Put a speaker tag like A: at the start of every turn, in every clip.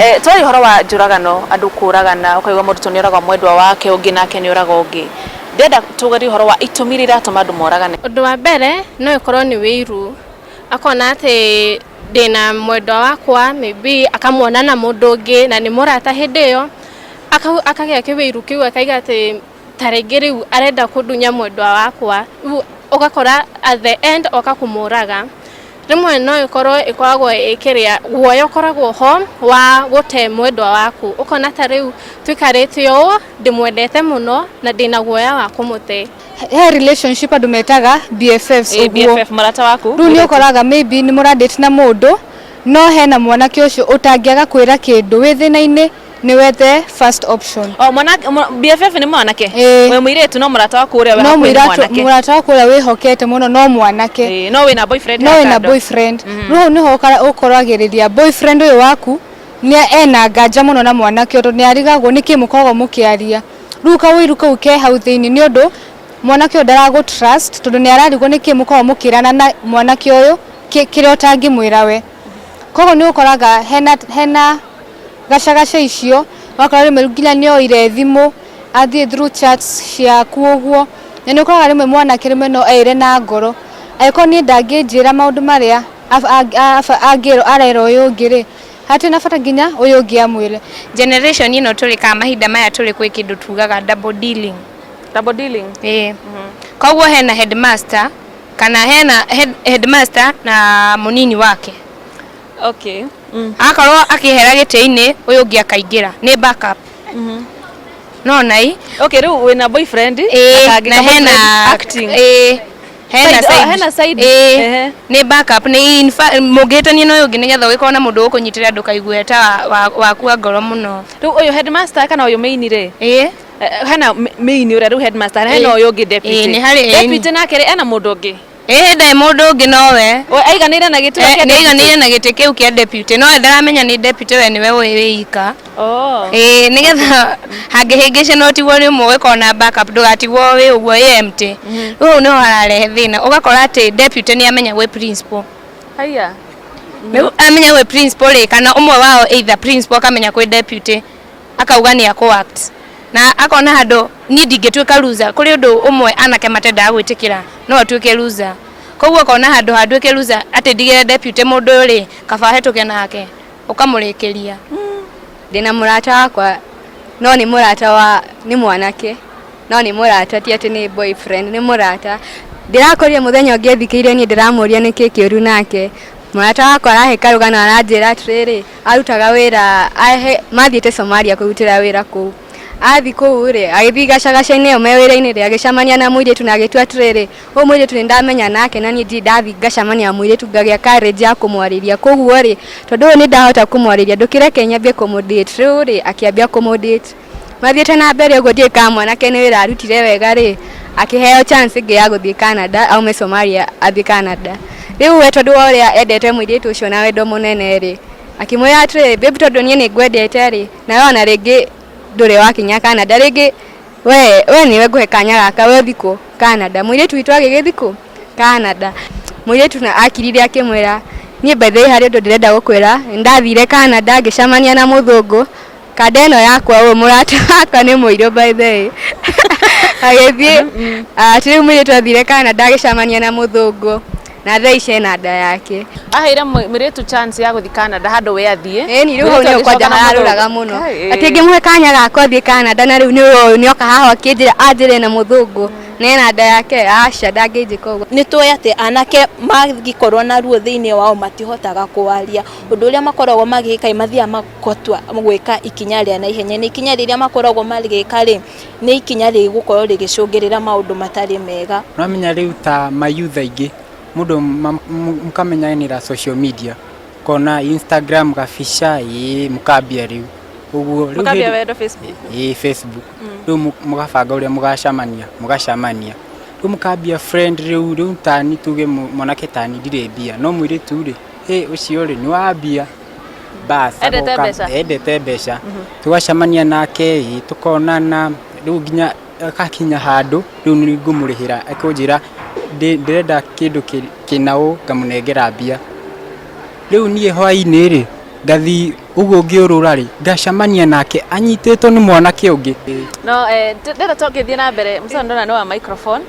A: Twari horo wa njuragano andu kuragana ukaigwa muruto ni oragwa mwendwa wake ungi nake ni oraga ungi ndenda tugari horo wa itumi iratuma andu moragane.
B: Undu wa mbere no ikorwo ni wiru akona ati ndina mwendwa wakwa maybe akamwona na mundu ungi na ni murata hindi iyo akagea kiwiru kiu akaiga ati tarengeri arenda kudunya mwendwa wakwa ugakora at the end okakumuraga. Rimwe no ikoragwo ikiria guoya ukoragwo ho wa gute mwendwa waku ukona ta riu twikarite o ndimwendete muno na ndina guoya wa kumute.
C: He relationship andu metaga BFFs uguo.
A: BFF marata waku
C: Riu ni ukoraga maybe ni muradate na mundu no hena mwanake ucio utangiaga kwira kindu wi thina-ini ni wethe first option.
A: Mwana BFF ni mwanake we muiretu no murata waku uria we
C: hakuhi mwanake. Murata waku uria wihokete muno no mwanake.
A: No we na boyfriend.
C: No we na boyfriend. Riu niho ukoragiriria boyfriend uyu waku ni ena nganja muno na mwanake uyu ni arigagwo niki mukoragwo mukiaria. Riu kawiru kau ke hau thiini ni undu mwanake uyu ndaragu trust tondu ni ararigwo niki mukoragwo mukirana na mwanake uyu kiria utangimwira we. Koguo ni ukoraga hena gacagaca icio wakora rimwe nginya ni oire thimu athie through chats ciaku uguo na ni ukoraga rimwe mwanake rimwe no eire na ngoro aiko ni ndanginjira maundu maria angiro arero uyu ngiri hati na fata nginya uyu ngi amwire.
D: Generation ino tuli ka mahinda maya tuli kwi kindu tugaga double dealing.
A: Double dealing
D: Koguo hena headmaster kana hena headmaster na munini wake.
A: Okay.
D: Akorwo akihera gite-ini uyu ngi akaingira ni backup. No nai.
A: Okay, riu wina boyfriend
D: na hena
A: acting.
D: Hena side. Ni backup ni mugitania no ungi nigetha wikorwo na mundu ukunyitira andu kaigueta waku ngoro muno.
A: Riu uyu headmaster kana uyu main ri hena main uria riu headmaster hena uyu ungi deputy. Deputy nake ri ena mundu ungi.
D: Ndai mundu ungi nowe
A: aiganire na gitu kia
D: ni aiganire na gite kiu kia deputy no ndaramenya ni deputy we niwe wika. Nigetha hangihingice no tigwo rimwe wikona backup ndugatigwo wi uguo empty. Riu no hararehe thina ugakora ati deputy ni amenya gwe principal.
A: Haya
D: amenya gwe principal ri kana umwe wao either principal kamenya kwi deputy akauga ni ako act na akona handu ni ndingituika loser kuri undu umwe anake matenda gwitikira no atuike loser. Koguo kona handu handuike loser ati ndigire deputy mundu ri kaba hetuke nake ukamurikiria.
E: Ndina murata wakwa no ni murata wa ni mwanake no ni murata ti ati ni boyfriend ni murata. Ndirakoria muthenya ungi thikiire ni ndiramuria niki kiuru nake murata wakwa arahika rugana aranjira atiriri arutaga wira mathiite Somalia kurutira wira kuu athi kuu ri agithii gacagaca-ini iyo me wira-ini ri agicamania na muiritu na agitua atiriri uyu muiritu ni ndamenya nake na ni ndathi ngacamania na muiritu ngagia courage ya kumwariria. Koguo ri tondu uyu ni ndahota kumwariria ndukireke nyambie kumudate. Riu ri akiambia kumudate mathiete na mbere uguo ndika mwanake ni wira arutire wega ri akiheo chance ingi ya guthii Canada aume Somalia athii Canada. Riu we tondu uria endete muiritu ucio na wendo munene ri akimwira atiri baby tondu nie ni ngwendete ri na ona ringi ndure wakinya Canada ringi we niwe nguhe kanya gaka we thiko Canada. Muiritu witu agigithiko Canada muiritu na akirire akimwira nie by the way hari undu ndirenda gukwira ndathire Canada ngicamania na muthungu kada ino yakwa uyu murata wakwa ni muiru by the way agithie atiri muiritu athire Canada agicamania na muthungu na thaishe na nda yake
A: aheire muritu chance ya guthi Canada handu we athie.
E: Ni riu ni ukwanja haruraga muno ati ngimuhe kanya gako athie Canada na riu ni oka haha akinjira anjire na muthungu nena nda yake aca ndangijika uguo.
F: Ni tuwe ati anake magikorwo na ruo thiini wao matihotaga kuaria undu uria makoragwo magika mathia makotwa gwika ikinya ria na ihenya ni ikinya riria makoragwo magika ri ni ikinya ri gukorwo rigicungirira maundu matari mega.
G: Ramenya riu ta mayutha ingi mundu mukamenyanira social media kona Instagram gafisha mukambia riu uguo riu
A: mukambia wendo Facebook
G: Facebook riu mugabanga uria mugacamania riu mukambia friend riu tani tuge mwanake tani ndire bia no mwiritu ri ucio ri ni wa bia bas endete mbeca tugacamania nake tukonana riu nginya akakinya handu riu ni ngumurihira akunjira ndirenda kindu kinao ngamunengera bia riu nie hwaini ri ngathi uguo ngiurura ri ngacamania nake anyititwo ni mwanake ungi.
A: No ndenda tongithie na mbere msana ndona no microphone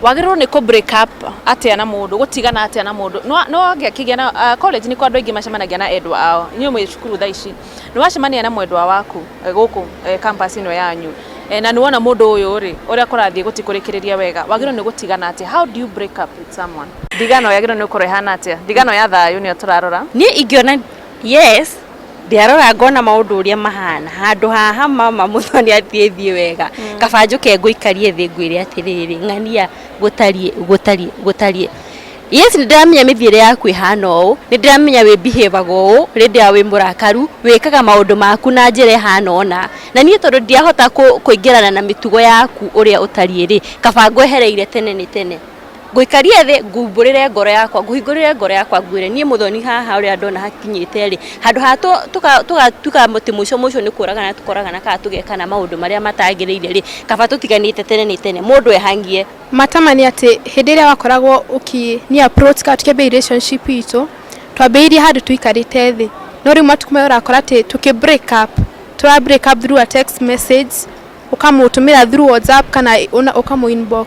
A: wagirwo ni ku break up atia na mundu gutigana atia na mundu no ngiakigia na college ni kwa andu aingi macemanagia na endwa ao nyu mwe cukuru tha ici ni wacemania na mwendwa waku guku campus ino yanyu na ni wona mundu uyu ri uria kurathie gutikurikiria wega wagirwo ni gutigana atia. How do you break up with someone? Ndigano yagirwo ni kurehana atia? Ndigano ya thayu ni turarora
H: ni ingiona yes ndiarora ngona maundu uria mahana handu haha mama muthoni athie wega kaba njuke nguikarie thi ngwire atiriri ng'ania gutarie yes ndiramenya mithiire yaku ihana uu ndiramenya we behave uu rindi ya we murakaru wikaga maundu maku na njira ihana ona na nie tondu ndiahota kuingirana na mitugo yaku uria utariĩ ri kaba ngwehereire tene ni tene nguikarie thi ngumburire ngoro yakwa nguhingurire ngoro yakwa ngwire nie muthoni haha uria ndona hakinyite ri handu ha tuka muti muco ni kuragana tukoragana ka tugekana maundu maria matagiriire ri kaba tutiganite tene ni tene mundu ehangie
B: matamani ati hindi ria wakoragwo ni approach ka tukebe relationship itu twambeirie handu tuikarite thi no ri matukume urakora ati tuki break up through a text message ukamutumira through WhatsApp kana ukamu inbox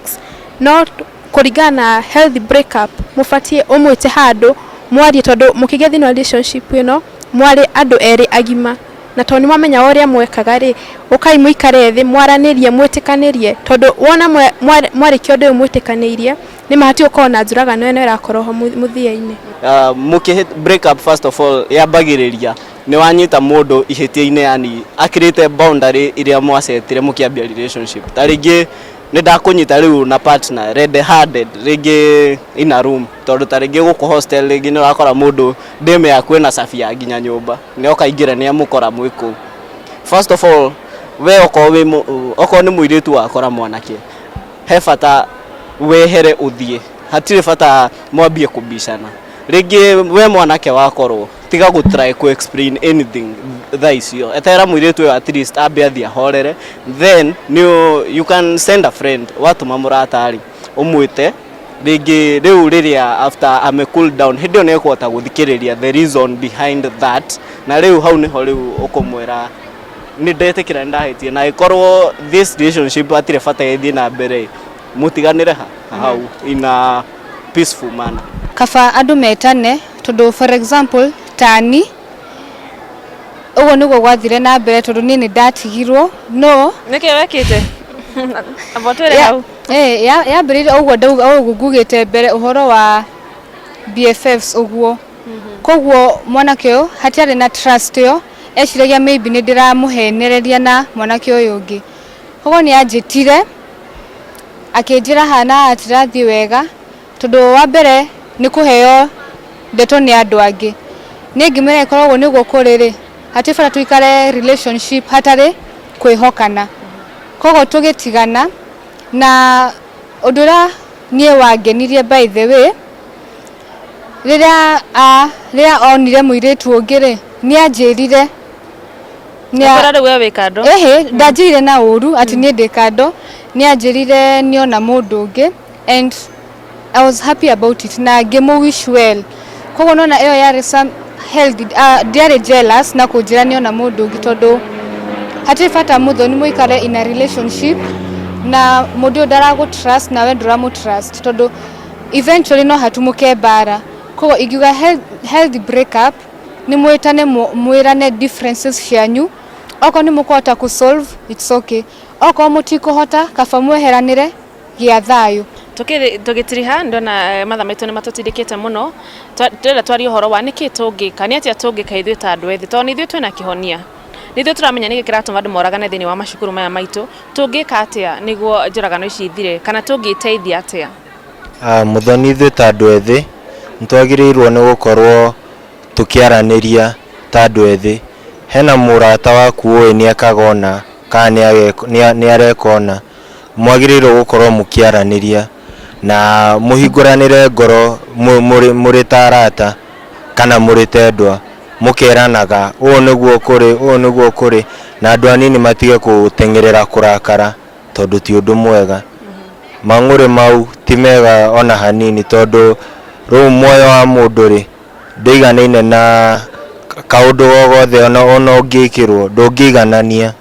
B: no kurigana healthy breakup mufatie umwite handu mwarie tondu mukigethi no relationship ino mwari andu eri agima na toni mwamenya uria mwekaga ri ukai muikare thi mwaranirie mwitikanirie tondu wona mwari kiondo mwitikanirie ni mahati ukona njuraga no eno irakoroho muthia-ini.
I: Muki break up first of all yambagiriria ni wanyita mundu ihitie-ini yani akirite boundary iria mwasetire mukiambia relationship taringi ni ndakunyita riu na partner red handed ringi in a room tondu taringi guku hostel ringi ni urakora mundu ndeme yaku na safia nginya nyumba ni okaingira ni amukora mwiku. First of all we oko ni muiritu wakora mwanake he bata wehere uthie hatire bata mwambie kubishana ringi we mwanake wakorwo tiga go try to explain anything that is your etera muiritu at least abe athia horere then you can send a friend watu mamuratari umwite ringi riu riria after ame cool down hidio ne kwota guthikiriria the reason behind that na riu hau niho riu ukumwira ni ndetikira ndahitie na ikorwo this relationship atire bata ithie na mbere mutiganire hau in a peaceful manner
C: kaba andu metane tondu for example tani ugo niguo gwathire na mbere tondu ni ndatigirwo no
A: nike wekite abotwere hau
C: ya mbere ugo ndauga ngugite mbere uhoro wa BFFs uguo koguo mwanake uyu hatiari na trust yo eciragia maybe ni ndiramuhenereria na mwanake uyu ungi koguo ni anjitire akinjira hana atirathi wega tondu wa mbere ni kuheo ndeto ni andu angi ni ngimera ikoragwo niguo kuriri hatifara tuikare relationship hatari kwihokana koguo tugitigana na udura nie wangenirie by the way riria onire muiritu ungire ni anjirire
A: ni akora we wikando
C: ndajire na uru ati ni ndikando ni anjirire ni ona mundu ungi and I was happy about it na ngemu wish well koguo nona iyo yari some healthy diary jealous na kujira ni ona mundu ungi tondu hatifata muthoni muikare in a relationship na mundu ndaragu trust na we nduramu trust tondu eventually no hatumuke bara koguo igiuga healthy breakup ni mwitane mwirane differences cianyu oko ni mukota ku solve it's okay oko mutikuhota kaba mweheranire gia thayu
A: tugitiriha ndona matha maitu ni matutindikite muno twenda twari uhoro wa niki tungika ni atia tungika ithui ta andu ethi to ni ithui twina kihonia ni ithui turamenya niki kiratuma andu moragane thini wa mashukuru maya maitu tungika atia niguo njuragano ici ithire kana tungiteithia atia
J: muthoni ithui ta andu ethi ntwagirirwo ni gukorwo tukiaraniria ta andu ethi hena murata waku uyu ni akagona kana ni arekona mwagirirwo gukorwo mukiaraniria na muhinguranire ngoro muri tarata kana muri tendwa mukeranaga uyu niguo kuri na andu anini matige kutengerera kurakara tondu ti undu mwega mang'uri mau ti mega ona hanini tondu ru moyo wa mundu ri ndiganaine na kaundu gogothe ona ũngĩkĩrwo ndũngĩiganania.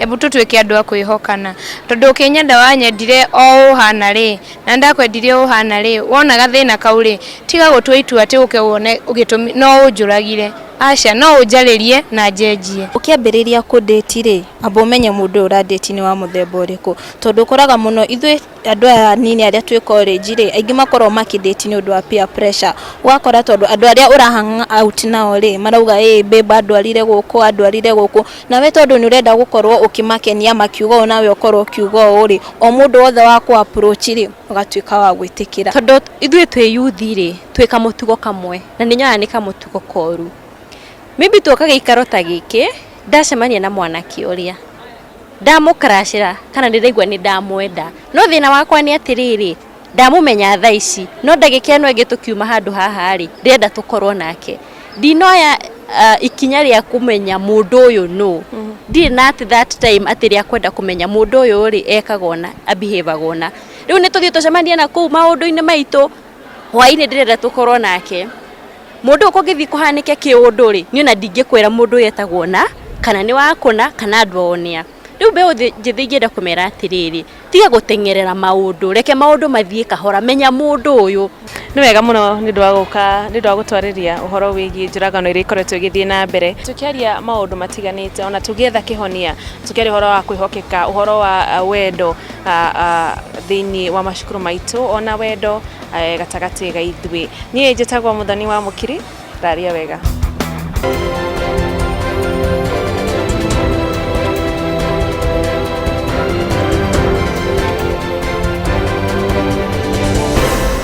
D: Ebu tutuĩke andũ a kwĩhokana tondũ ũkĩnyenda wanyendire o ũhana rĩ na ndakwendirie ũhana rĩ wonaga thĩna kau rĩ tiga gũtua itua atĩ ũke wone ũgĩtũmi no ũnjũragire aca no ũnjarĩrie na njenjie.
F: Ũkĩambĩrĩria kũndĩti rĩ amba ũmenye mũndũ ũrandĩti nĩ wa mũthemba ũrĩkũ tondũ ũkoraga mũno ithuĩ andũ aya nini arĩa twĩ college rĩ aingĩ makorwo makĩndĩti nĩ ũndũ wa peer pressure ũgakora tondũ andũ arĩa ũrahang out nao rĩ marauga babe andwarire gũkũ na we tondũ nĩ ũrenda gũkorwo ũkĩmakenia makiuga o nawe ũkorwo ũkiuga o rĩ o mũndũ wothe wa ku approach rĩ ũgatuĩka wa gwĩtĩkĩra
H: tondũ ithuĩ twĩ yuthi rĩ twĩ kamũtugo kamwe na nĩ nyonaga nĩ kamũtugo koru. Maybe tuoka gĩikaro ta gĩkĩ ndacemania na mwanake ũrĩa ndamũkrashĩra kana ndĩraigua nĩ ndamwenda no thĩna wakwa nĩ atĩrĩrĩ ndamũmenya thaa ici no ndagĩka ĩno ĩngĩ tũkiuma handũ haha rĩ ndĩrenda tũkorwo nake ndinoya ikinya rĩa kũmenya mũndũ ũyũ no ndirĩ na at that time atĩrĩa kwenda kũmenya mũndũ ũyũ rĩ ekaga ona abehavior ona rĩu nĩ tũthiĩ tũcemania na kũu maũndũ-inĩ maitũ hwaĩ-inĩ ndĩrenda tũkorwo nake mũndũ ũkũngĩthiĩ kũhanĩke kĩũndũ rĩ niĩ na ndingĩkwĩra mũndũ yetagwo na kana nĩ wakũna kana ndwonea rĩu mbeũ njĩthĩ ingĩenda kũmera atĩrĩrĩ tiga gũteng'erera maũndũ reke maũndũ mathiĩ kahora menya mũndũ ũyũ.
A: Nĩ wega mũno nĩ ũndũ wa gũtwarĩria ũhoro wĩgiĩ njũragano iria ikoretwo igĩthiĩ na mbere tũkĩaria maũndũ matiganĩte ona tũgĩetha kĩhonia tũkĩaria ũhoro wa kwĩhokeka ũhoro wa wendo thĩinĩ wa macukuru maitũ ona wendo gatagatĩ ga ithuĩ. Niĩ njĩtagwo Mũthoni wa Mũkiri raria wega.